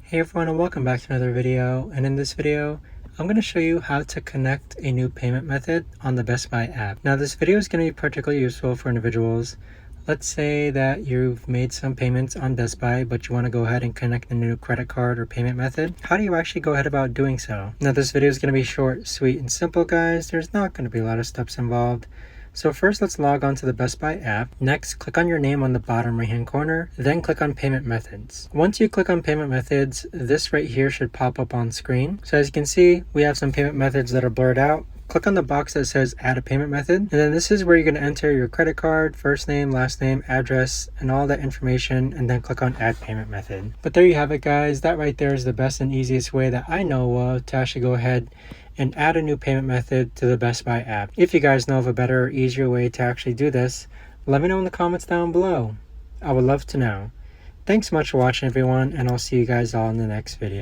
Hey everyone, and welcome back to another video. And in this video I'm going to show you how to connect a new payment method on the Best Buy app. Now this video is going to be particularly useful for individuals. Let's say that you've made some payments on Best Buy, but you want to go ahead and connect a new credit card or payment method. How do you actually go ahead about doing so? Now this video is going to be short, sweet, and simple, guys. There's not going to be a lot of steps involved. So first, let's log on to the Best Buy app. Next, click on your name on the bottom right hand corner, then click on payment methods. Once you click on payment methods, this right here should pop up on screen. So as you can see, we have some payment methods that are blurred out. Click on the box that says add a payment method, and then this is where you're going to enter your credit card, first name, last name, address, and all that information, and then click on add payment method. But there you have it, guys. That right there is the best and easiest way that I know of to actually go ahead and add a new payment method to the Best Buy app. If you guys know of a better or easier way to actually do this, let me know in the comments down below. I would love to know. Thanks so much for watching, everyone, and I'll see you guys all in the next video.